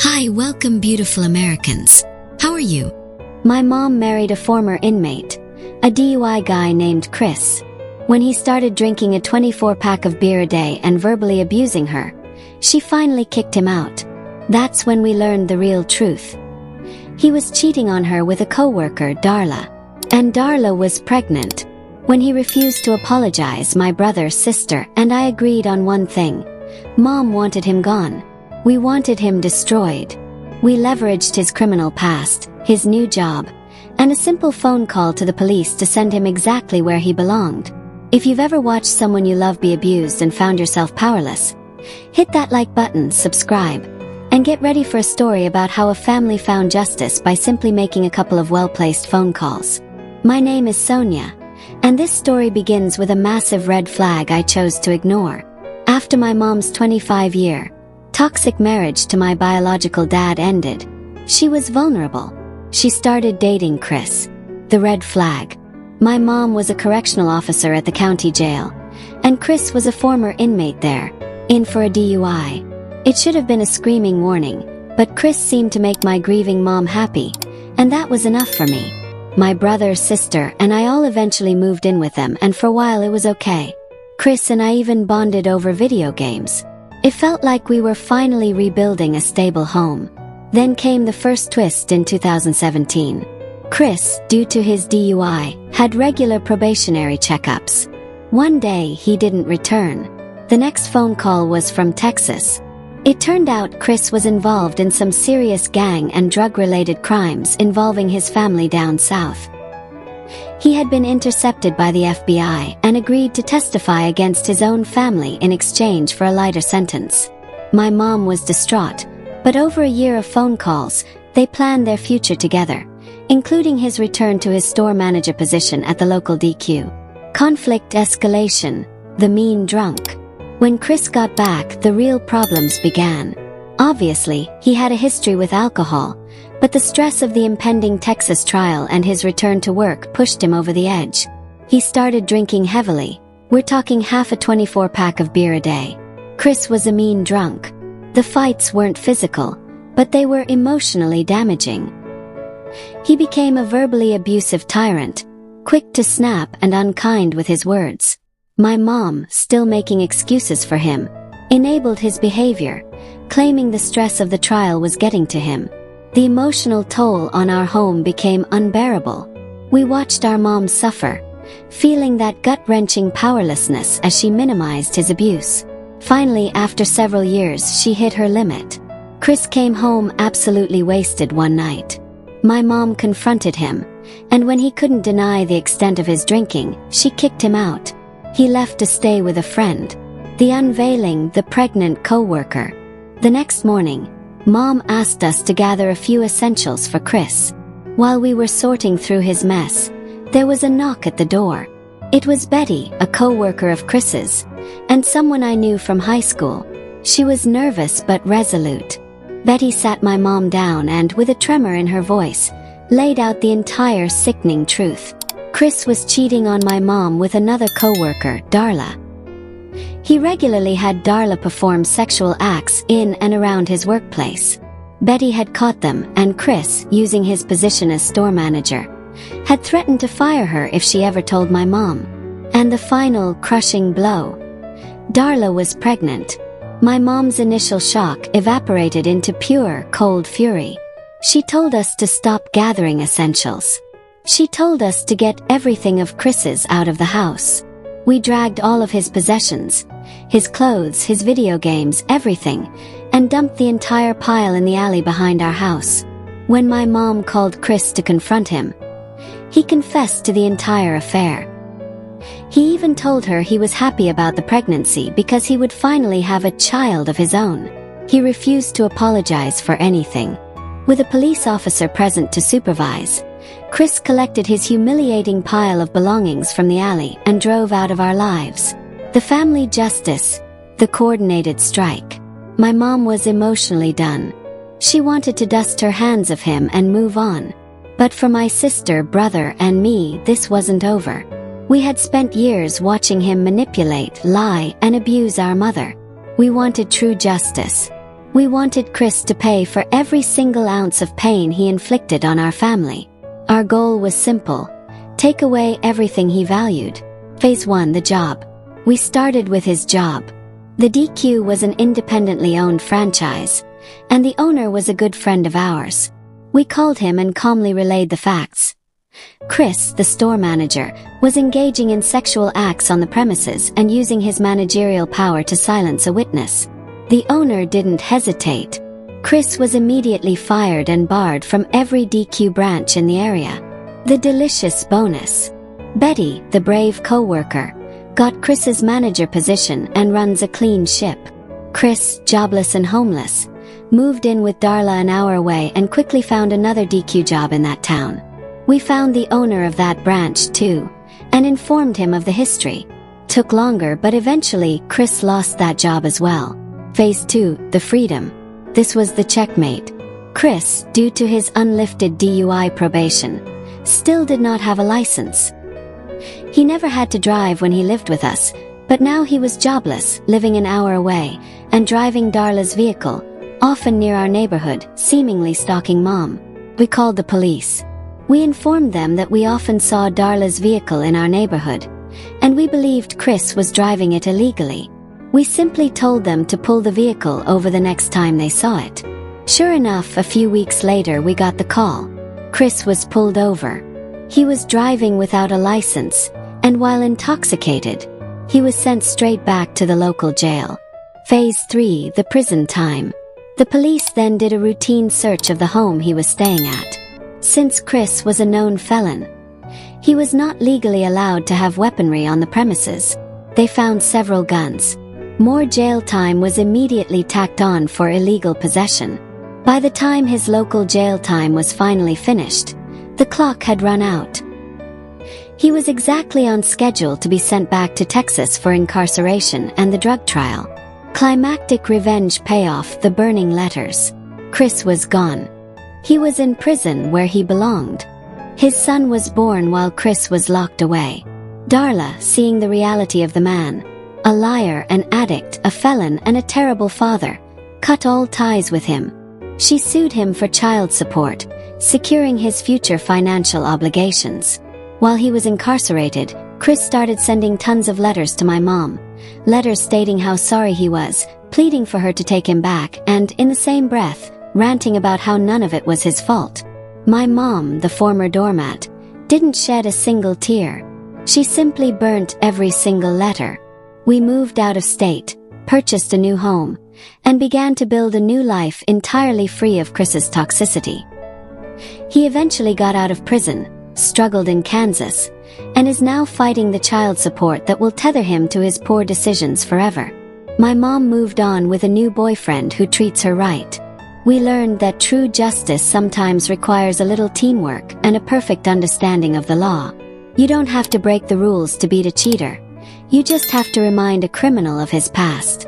Hi, welcome beautiful Americans. How are you? My mom married a former inmate, a DUI guy named Chris. When he started drinking a 24-pack of beer a day and verbally abusing her, she finally kicked him out. That's when we learned the real truth. He was cheating on her with a coworker, Darla. And Darla was pregnant. When he refused to apologize, my brother, sister, and I agreed on one thing. Mom wanted him gone. We wanted him destroyed. We leveraged his criminal past, his new job, and a simple phone call to the police to send him exactly where he belonged. If you've ever watched someone you love be abused and found yourself powerless, hit that like button, subscribe, and get ready for a story about how a family found justice by simply making a couple of well-placed phone calls. My name is Sonia, and this story begins with a massive red flag I chose to ignore. After my mom's 25-year toxic marriage to my biological dad ended, she was vulnerable. She started dating Chris. The red flag. My mom was a correctional officer at the county jail, and Chris was a former inmate there, in for a DUI. It should have been a screaming warning, but Chris seemed to make my grieving mom happy, and that was enough for me. My brother, sister, and I all eventually moved in with them, and for a while it was okay. Chris and I even bonded over video games. It felt like we were finally rebuilding a stable home. Then came the first twist in 2017. Chris, due to his DUI, had regular probationary checkups. One day he didn't return. The next phone call was from Texas. It turned out Chris was involved in some serious gang and drug-related crimes involving his family down south. He had been intercepted by the FBI and agreed to testify against his own family in exchange for a lighter sentence. My mom was distraught, but over a year of phone calls, they planned their future together, including his return to his store manager position at the local DQ. Conflict escalation, the mean drunk. When Chris got back, the real problems began. Obviously, he had a history with alcohol, but the stress of the impending Texas trial and his return to work pushed him over the edge. He started drinking heavily. We're talking half a 24-pack of beer a day. Chris was a mean drunk. The fights weren't physical, but they were emotionally damaging. He became a verbally abusive tyrant, quick to snap and unkind with his words. My mom, still making excuses for him, enabled his behavior, claiming the stress of the trial was getting to him. The emotional toll on our home became unbearable. We watched our mom suffer, feeling that gut-wrenching powerlessness as she minimized his abuse. Finally, after several years, she hit her limit. Chris came home absolutely wasted one night. My mom confronted him, and when he couldn't deny the extent of his drinking, she kicked him out. He left to stay with a friend. The unveiling, the pregnant co-worker. The next morning, Mom asked us to gather a few essentials for Chris. While we were sorting through his mess, there was a knock at the door. It was Betty, a co-worker of Chris's, and someone I knew from high school. She was nervous but resolute. Betty sat my mom down and, with a tremor in her voice, laid out the entire sickening truth. Chris was cheating on my mom with another co-worker, Darla. He regularly had Darla perform sexual acts in and around his workplace. Betty had caught them, and Chris, using his position as store manager, had threatened to fire her if she ever told my mom. And the final, crushing blow. Darla was pregnant. My mom's initial shock evaporated into pure, cold fury. She told us to stop gathering essentials. She told us to get everything of Chris's out of the house. We dragged all of his possessions, his clothes, his video games, everything, and dumped the entire pile in the alley behind our house. When my mom called Chris to confront him, he confessed to the entire affair. He even told her he was happy about the pregnancy because he would finally have a child of his own. He refused to apologize for anything. With a police officer present to supervise, Chris collected his humiliating pile of belongings from the alley and drove out of our lives. The family justice, the coordinated strike. My mom was emotionally done. She wanted to dust her hands of him and move on. But for my sister, brother, and me, this wasn't over. We had spent years watching him manipulate, lie, and abuse our mother. We wanted true justice. We wanted Chris to pay for every single ounce of pain he inflicted on our family. Our goal was simple: take away everything he valued. Phase 1: the job. We started with his job. The DQ was an independently owned franchise, and the owner was a good friend of ours. We called him and calmly relayed the facts. Chris, the store manager, was engaging in sexual acts on the premises and using his managerial power to silence a witness. The owner didn't hesitate. Chris was immediately fired and barred from every DQ branch in the area. The delicious bonus: Betty, the brave co-worker, got Chris's manager position and runs a clean ship. Chris, jobless and homeless, moved in with Darla an hour away and quickly found another DQ job in that town. We found the owner of that branch too, and informed him of the history. Took longer, but eventually Chris lost that job as well. Phase 2: the freedom. This was the checkmate. Chris, due to his unlifted DUI probation, still did not have a license. He never had to drive when he lived with us, but now he was jobless, living an hour away, and driving Darla's vehicle, often near our neighborhood, seemingly stalking Mom. We called the police. We informed them that we often saw Darla's vehicle in our neighborhood, and we believed Chris was driving it illegally. We simply told them to pull the vehicle over the next time they saw it. Sure enough, a few weeks later we got the call. Chris was pulled over. He was driving without a license, and while intoxicated, he was sent straight back to the local jail. Phase 3: the prison time. The police then did a routine search of the home he was staying at. Since Chris was a known felon, he was not legally allowed to have weaponry on the premises. They found several guns. More jail time was immediately tacked on for illegal possession. By the time his local jail time was finally finished, the clock had run out. He was exactly on schedule to be sent back to Texas for incarceration and the drug trial. Climactic revenge payoff: the burning letters. Chris was gone. He was in prison where he belonged. His son was born while Chris was locked away. Darla, seeing the reality of the man, a liar, an addict, a felon, and a terrible father, cut all ties with him. She sued him for child support, securing his future financial obligations. While he was incarcerated, Chris started sending tons of letters to my mom. Letters stating how sorry he was, pleading for her to take him back, and, in the same breath, ranting about how none of it was his fault. My mom, the former doormat, didn't shed a single tear. She simply burnt every single letter. We moved out of state, purchased a new home, and began to build a new life entirely free of Chris's toxicity. He eventually got out of prison, struggled in Kansas, and is now fighting the child support that will tether him to his poor decisions forever. My mom moved on with a new boyfriend who treats her right. We learned that true justice sometimes requires a little teamwork and a perfect understanding of the law. You don't have to break the rules to beat a cheater. You just have to remind a criminal of his past.